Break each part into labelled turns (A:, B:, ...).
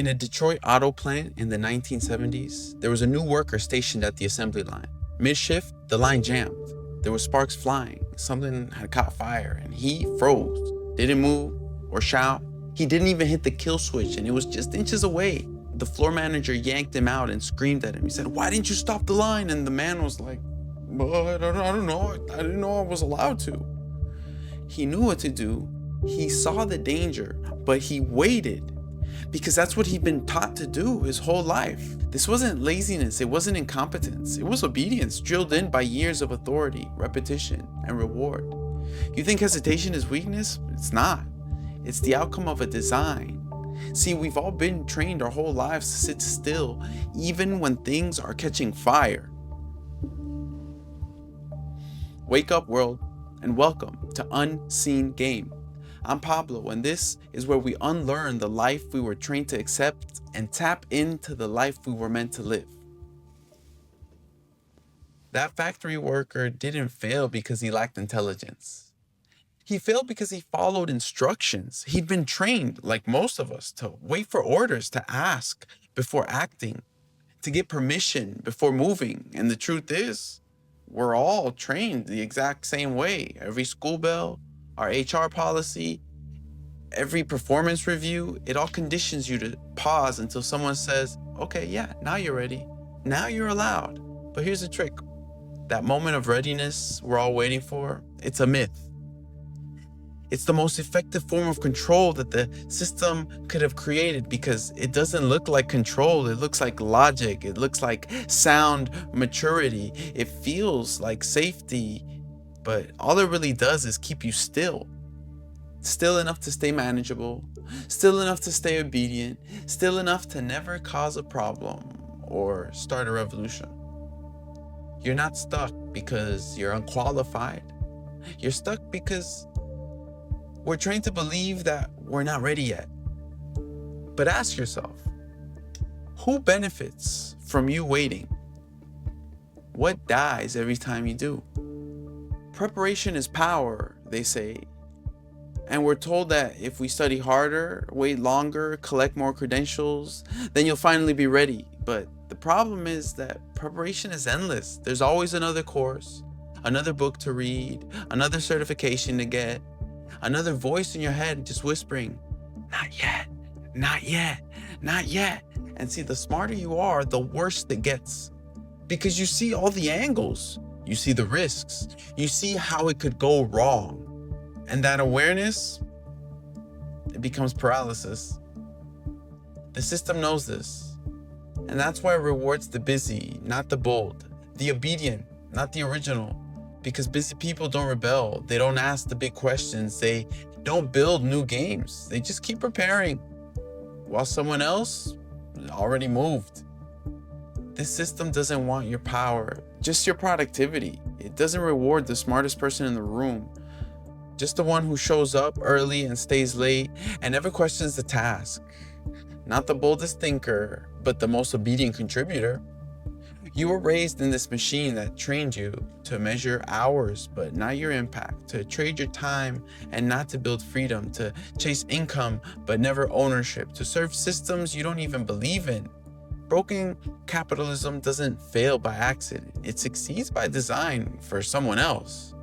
A: In a Detroit auto plant in the 1970s, there was a new worker stationed at the assembly line. Mid-shift, the line jammed. There were sparks flying. Something had caught fire, and he froze. Didn't move or shout. He didn't even hit the kill switch, and it was just inches away. The floor manager yanked him out and screamed at him. He said, "Why didn't you stop the line?" And the man was like, "Well, I don't know. I didn't know I was allowed to." He knew what to do. He saw the danger, but he waited because that's what he'd been taught to do his whole life. This wasn't laziness. It wasn't incompetence. It was obedience drilled in by years of authority, repetition, and reward. You think hesitation is weakness? It's not. It's the outcome of a design. See, we've all been trained our whole lives to sit still, even when things are catching fire. Wake up, world, and welcome to Unseen Game. I'm Pablo, and this is where we unlearn the life we were trained to accept and tap into the life we were meant to live. That factory worker didn't fail because he lacked intelligence. He failed because he followed instructions. He'd been trained, like most of us, to wait for orders, to ask before acting, to get permission before moving. And the truth is, we're all trained the exact same way. Every school bell, our HR policy, every performance review, it all conditions you to pause until someone says, "Okay, yeah, now you're ready. Now you're allowed." But here's the trick. That moment of readiness we're all waiting for, it's a myth. It's the most effective form of control that the system could have created because it doesn't look like control. It looks like logic. It looks like sound maturity. It feels like safety, but all it really does is keep you still. Still enough to stay manageable, still enough to stay obedient, still enough to never cause a problem or start a revolution. You're not stuck because you're unqualified. You're stuck because we're trained to believe that we're not ready yet. But ask yourself, who benefits from you waiting? What dies every time you do? Preparation is power, they say. And we're told that if we study harder, wait longer, collect more credentials, then you'll finally be ready. But the problem is that preparation is endless. There's always another course, another book to read, another certification to get, another voice in your head just whispering, "Not yet, not yet, not yet." And see, the smarter you are, the worse it gets. Because you see all the angles, you see the risks, you see how it could go wrong. And that awareness, it becomes paralysis. The system knows this. And that's why it rewards the busy, not the bold, the obedient, not the original. Because busy people don't rebel. They don't ask the big questions. They don't build new games. They just keep preparing while someone else already moved. This system doesn't want your power, just your productivity. It doesn't reward the smartest person in the room, just the one who shows up early and stays late and never questions the task. Not the boldest thinker, but the most obedient contributor. You were raised in this machine that trained you to measure hours, but not your impact, to trade your time and not to build freedom, to chase income, but never ownership, to serve systems you don't even believe in. Broken capitalism doesn't fail by accident. It succeeds by design for someone else.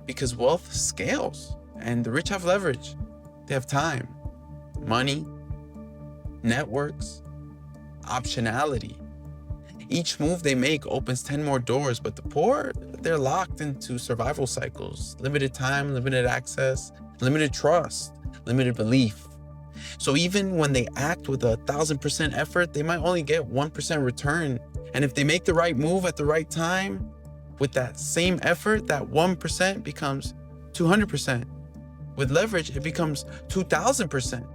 A: Because wealth scales and the rich have leverage. They have time, money, networks, optionality. Each move they make opens 10 more doors, but the poor, they're locked into survival cycles. Limited time, limited access, limited trust, limited belief. So even when they act with 1,000% effort, they might only get 1% return. And if they make the right move at the right time, with that same effort, that 1% becomes 200%. With leverage, it becomes 2,000%.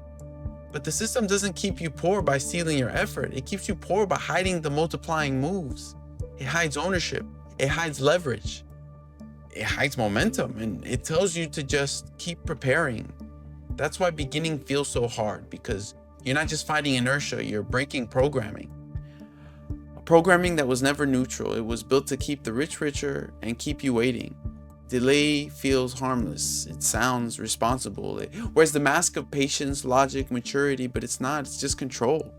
A: But the system doesn't keep you poor by stealing your effort. It keeps you poor by hiding the multiplying moves. It hides ownership. It hides leverage. It hides momentum. And it tells you to just keep preparing. That's why beginning feels so hard, because you're not just fighting inertia, you're breaking programming. A programming that was never neutral. It was built to keep the rich richer and keep you waiting. Delay feels harmless. It sounds responsible. It wears the mask of patience, logic, maturity, but it's not. It's just control.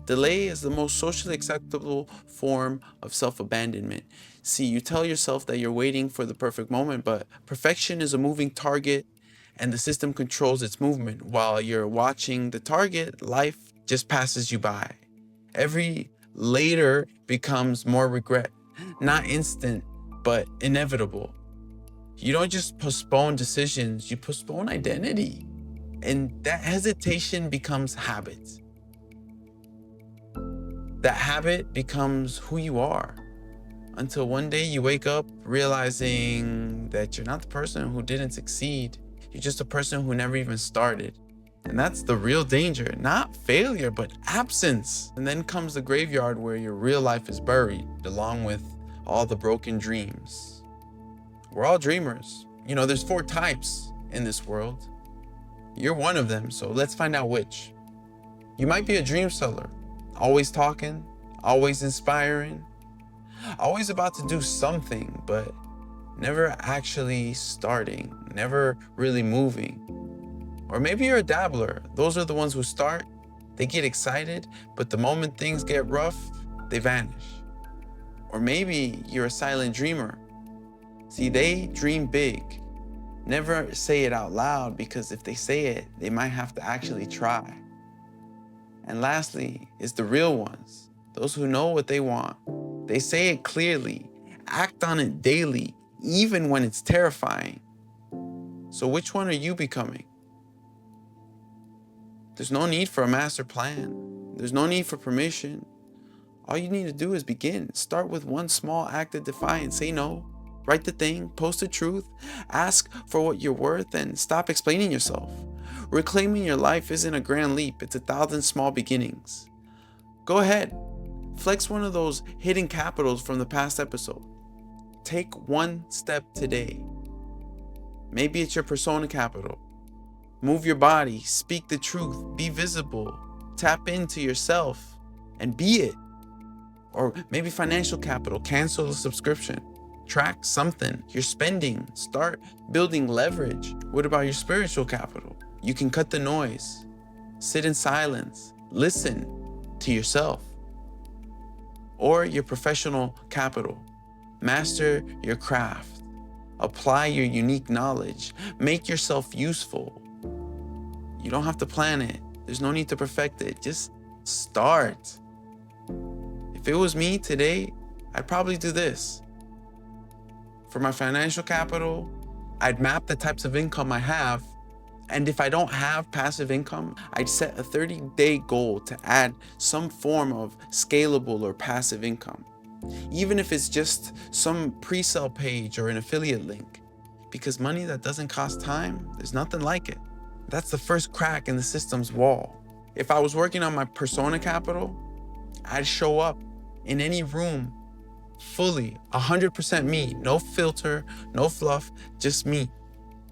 A: Delay is the most socially acceptable form of self-abandonment. See, you tell yourself that you're waiting for the perfect moment, but perfection is a moving target and the system controls its movement. While you're watching the target, life just passes you by. Every later becomes more regret, not instant, but inevitable. You don't just postpone decisions, you postpone identity. And that hesitation becomes habit. That habit becomes who you are until one day you wake up realizing that you're not the person who didn't succeed. You're just a person who never even started. And that's the real danger, not failure, but absence. And then comes the graveyard where your real life is buried, along with all the broken dreams. We're all dreamers. You know, there's 4 types in this world. You're one of them, so let's find out which. You might be a dream seller, always talking, always inspiring, always about to do something, but never actually starting, never really moving. Or maybe you're a dabbler. Those are the ones who start, they get excited, but the moment things get rough, they vanish. Or maybe you're a silent dreamer. See, they dream big. Never say it out loud, because if they say it, they might have to actually try. And lastly is the real ones, those who know what they want. They say it clearly, act on it daily, even when it's terrifying. So which one are you becoming? There's no need for a master plan. There's no need for permission. All you need to do is begin. Start with one small act of defiance. Say no, write the thing, post the truth, ask for what you're worth, and stop explaining yourself. Reclaiming your life isn't a grand leap, it's 1,000 small beginnings. Go ahead, flex one of those hidden capitals from the past episode. Take one step today. Maybe it's your persona capital. Move your body, speak the truth, be visible, tap into yourself, and be it. Or maybe financial capital, cancel the subscription. Track something you're spending, start building leverage. What about your spiritual capital? You can cut the noise, sit in silence, listen to yourself. Or your professional capital, master your craft, apply your unique knowledge, make yourself useful. You don't have to plan it. There's no need to perfect it. Just start. If it was me today, I'd probably do this. For my financial capital, I'd map the types of income I have. And if I don't have passive income, I'd set a 30-day goal to add some form of scalable or passive income. Even if it's just some pre-sale page or an affiliate link. Because money that doesn't cost time, there's nothing like it. That's the first crack in the system's wall. If I was working on my persona capital, I'd show up in any room fully, 100% me, no filter, no fluff, just me.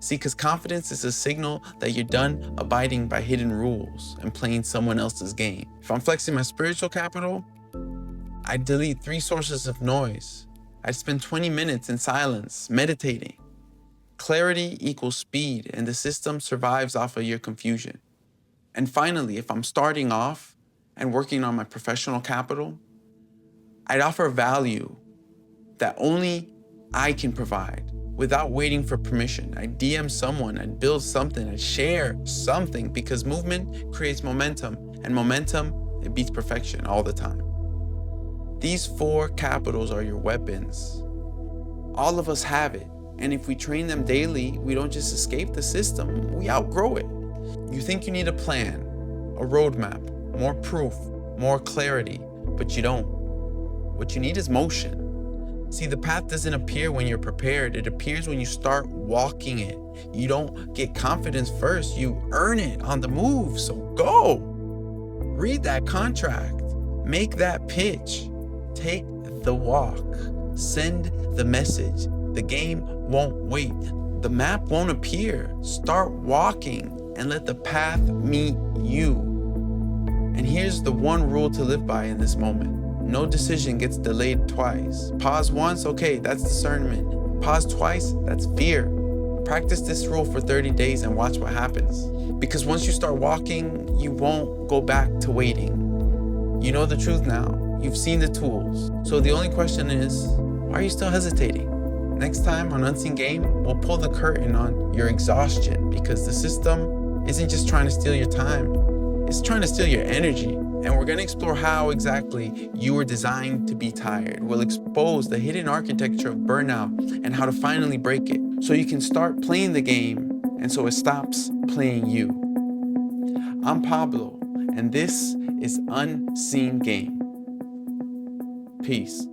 A: See, because confidence is a signal that you're done abiding by hidden rules and playing someone else's game. If I'm flexing my spiritual capital, I'd delete 3 sources of noise. I'd spend 20 minutes in silence, meditating. Clarity equals speed, and the system survives off of your confusion. And finally, if I'm starting off and working on my professional capital, I'd offer value that only I can provide without waiting for permission. I'd DM someone, I'd build something, I'd share something, because movement creates momentum, and momentum, it beats perfection all the time. These 4 capitals are your weapons. All of us have it, and if we train them daily, we don't just escape the system, we outgrow it. You think you need a plan, a roadmap, more proof, more clarity, but you don't. What you need is motion. See, the path doesn't appear when you're prepared. It appears when you start walking it. You don't get confidence first. You earn it on the move. So go. Read that contract. Make that pitch. Take the walk. Send the message. The game won't wait. The map won't appear. Start walking and let the path meet you. And here's the one rule to live by in this moment. No decision gets delayed twice. Pause once, okay, that's discernment. Pause twice, that's fear. Practice this rule for 30 days and watch what happens. Because once you start walking, you won't go back to waiting. You know the truth now. You've seen the tools. So the only question is, why are you still hesitating? Next time on Unseen Game, we'll pull the curtain on your exhaustion, because the system isn't just trying to steal your time, it's trying to steal your energy. And we're going to explore how exactly you were designed to be tired. We'll expose the hidden architecture of burnout and how to finally break it, so you can start playing the game and so it stops playing you. I'm Pablo, and this is Unseen Game. Peace.